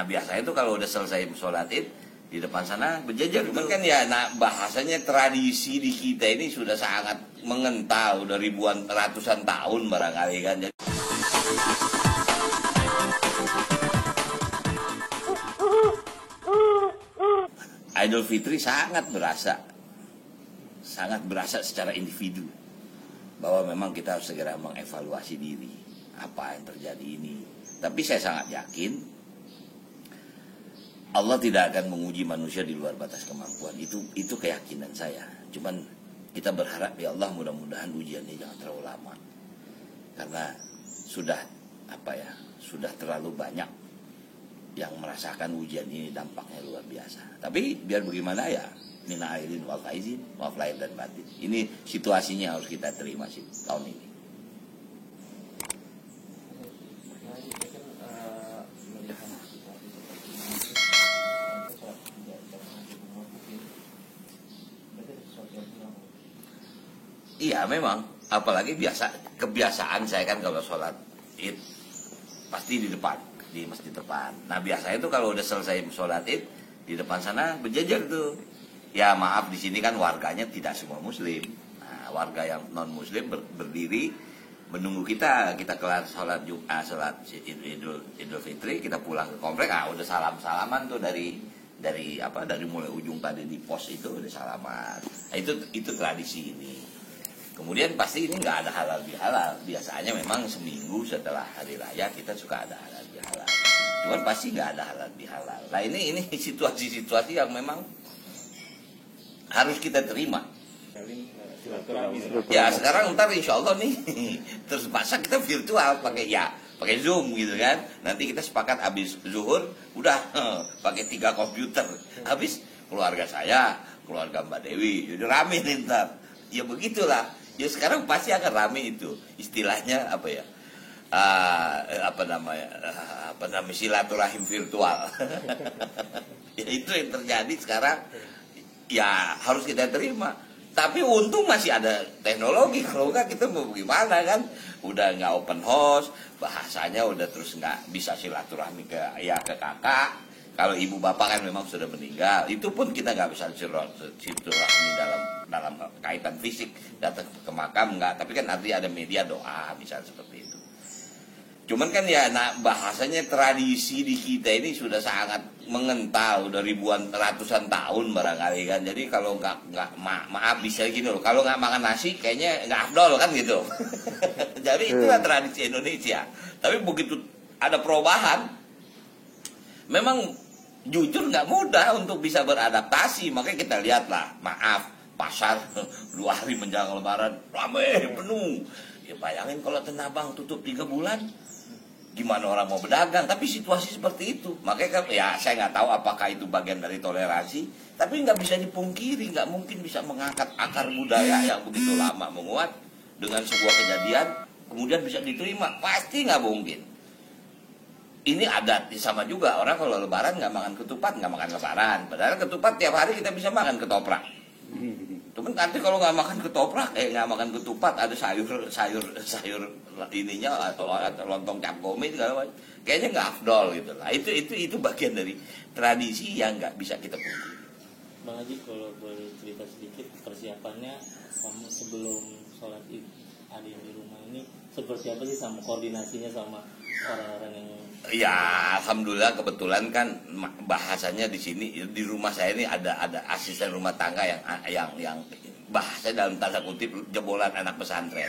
Biasanya itu kalau udah selesai sholat id di depan sana berjajar. Cuman kan ya bahasanya tradisi di kita ini sudah sangat mengental, udah ribuan ratusan tahun barangkali kan. Jadi, Idul Fitri sangat berasa secara individu bahwa memang kita harus segera mengevaluasi diri apa yang terjadi ini. Tapi saya sangat yakin Allah tidak akan menguji manusia di luar batas kemampuan. Itu keyakinan saya. Cuman kita berharap ya Allah, mudah-mudahan ujiannya jangan terlalu lama. Karena sudah terlalu banyak yang merasakan ujian ini, dampaknya luar biasa. Tapi biar bagaimana ya, mina aidin wal faizin, maaf lahir dan batin. Ini situasinya harus kita terima sih tahun ini. Iya memang, apalagi kebiasaan saya kan kalau sholat id pasti di depan, di masjid depan. Nah biasanya itu kalau udah selesai sholat id di depan sana berjajar tuh. Ya maaf, di sini kan warganya tidak semua muslim. Nah, warga yang non muslim berdiri menunggu kita kelar sholat Jumat, sholat Idul Fitri, kita pulang ke komplek. Udah salaman tuh dari mulai ujung tadi di pos itu udah salaman. Nah, itu tradisi ini. Kemudian pasti ini nggak ada halal bihalal. Biasanya memang seminggu setelah hari raya kita suka ada halal bihalal. Cuman pasti nggak ada halal bihalal. Nah ini situasi-situasi yang memang harus kita terima. Ya sekarang ntar insya Allah nih terus masa kita virtual pakai Zoom gitu kan. Nanti kita sepakat habis zuhur udah pakai 3 komputer. Habis keluarga saya, keluarga Mbak Dewi, jadi rame nih ntar. Ya begitulah. Ya sekarang pasti akan rame itu. Istilahnya silaturahim virtual. Ya itu yang terjadi sekarang. Ya harus kita terima. Tapi untung masih ada teknologi. Kalau enggak kita mau gimana kan? Udah nggak open house, bahasanya udah terus nggak bisa silaturahmi ke kakak. Kalau ibu bapak kan memang sudah meninggal, itu pun kita nggak bisa silaturahmi dalam kaitan fisik, datang ke makam nggak. Tapi kan artinya ada media doa, misalnya seperti itu. Cuman kan ya bahasanya tradisi di kita ini sudah sangat mengental, udah ribuan ratusan tahun barangkali kan. Jadi kalau nggak maaf bisa gini loh, kalau nggak makan nasi kayaknya nggak afdol kan gitu. Jadi itulah tradisi Indonesia. Tapi begitu ada perubahan, memang jujur nggak mudah untuk bisa beradaptasi. Makanya kita lihatlah, maaf, pasar 2 hari menjelang Lebaran ramai penuh. Ya bayangin kalau Tanah Abang tutup 3 bulan, gimana orang mau berdagang? Tapi situasi seperti itu. Makanya kan, ya saya nggak tahu apakah itu bagian dari toleransi, tapi nggak bisa dipungkiri, nggak mungkin bisa mengangkat akar budaya yang begitu lama menguat dengan sebuah kejadian kemudian bisa diterima. Pasti nggak mungkin. Ini adat sama juga, orang kalau Lebaran nggak makan ketupat, nggak makan Lebaran. Padahal ketupat tiap hari kita bisa makan ketoprak. Cuman nanti kalau nggak makan ketoprak, nggak makan ketupat, ada sayur ininya atau lontong cap komi segala macam, kayaknya nggak afdol gitu lah. Itu bagian dari tradisi yang nggak bisa kita pungkiri. Bang Haji, kalau boleh cerita sedikit persiapannya sama sebelum sholat id ada yang di rumah ini seperti apa sih, sama koordinasinya sama orang-orang yang... Ya alhamdulillah kebetulan kan bahasanya di sini di rumah saya ini ada asisten rumah tangga yang bahasanya dalam tanda kutip jebolan anak pesantren.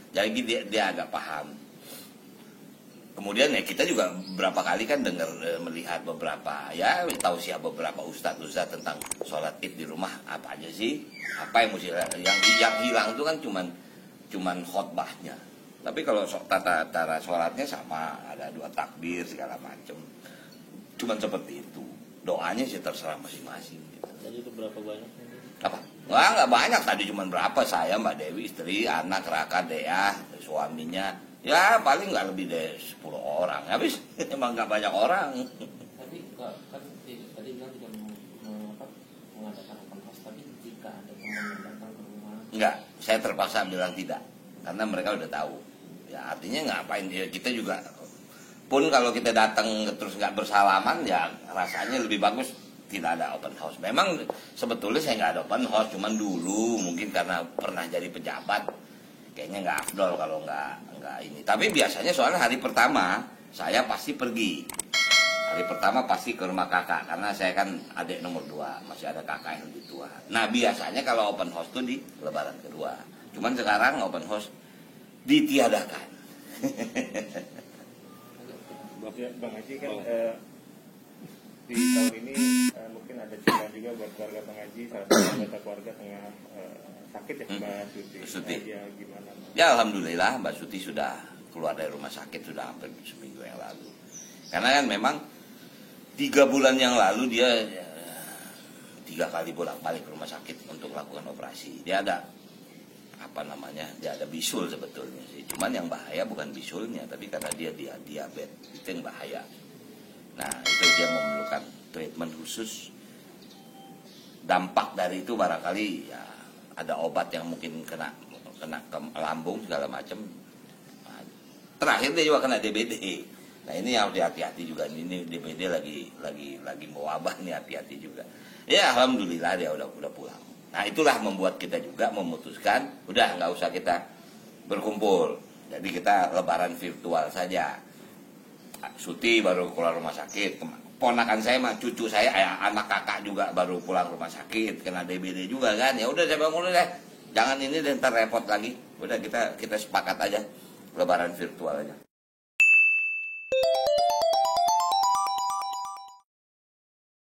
Jadi dia agak paham. Kemudian ya kita juga beberapa kali kan melihat beberapa tausiah beberapa ustadz tentang sholat id di rumah apa aja sih, apa yang mesti yang hilang itu kan cuman khotbahnya. Tapi kalau tata sholatnya sama, ada 2 takbir segala macam. Cuman seperti itu. Doanya sih terserah masing-masing. Gitu. Jadi itu berapa banyak? Apa? Nggak banyak, tadi cuman berapa, saya, Mbak Dewi, istri, anak, Raka, Dea, suaminya. Ya paling nggak lebih dari 10 orang. Habis emang nggak banyak orang. Tapi kan tadi bilang tidak mengadakan open house, tapi jika ada teman yang datang ke rumah. Enggak, saya terpaksa bilang tidak. Karena mereka udah tahu. Ya artinya ngapain, kita juga pun kalau kita datang terus nggak bersalaman, ya rasanya lebih bagus tidak ada open house. Memang sebetulnya saya nggak ada open house, cuman dulu mungkin karena pernah jadi pejabat, kayaknya nggak afdol kalau nggak ini. Tapi biasanya soalnya hari pertama saya pasti pergi. Hari pertama pasti ke rumah kakak, karena saya kan adik nomor 2, masih ada kakak yang lebih tua. Nah biasanya kalau open house tuh di lebaran kedua. Cuman sekarang open house ditiadakan. Bang Haji kan di tahun ini mungkin ada cobaan juga buat keluarga Bang Haji, salah satu anggota keluarga tengah sakit ya, Mbak Suti. Ya, gimana? Ya alhamdulillah Mbak Suti sudah keluar dari rumah sakit sudah hampir seminggu yang lalu. Karena kan memang 3 bulan yang lalu dia 3 kali bolak-balik ke rumah sakit untuk lakukan operasi. Dia ada dia ada bisul sebetulnya sih. Cuman yang bahaya bukan bisulnya, tapi karena dia diabetes, itu yang bahaya. Nah itu dia memerlukan treatment khusus. Dampak dari itu barangkali ya ada obat yang mungkin kena ke lambung segala macam. Nah, terakhir dia juga kena DBD. Nah ini harus hati-hati juga. Ini DBD lagi mewabah nih, hati-hati juga. Ya alhamdulillah dia udah pulang. Nah itulah membuat kita juga memutuskan udah nggak usah kita berkumpul. Jadi kita lebaran virtual saja. Suti baru keluar rumah sakit. Ponakan saya mah cucu saya, anak kakak juga baru pulang rumah sakit kena DBD juga kan. Ya udah saya bangun deh. Jangan ini deh, ntar repot lagi. Udah kita sepakat aja lebaran virtual aja.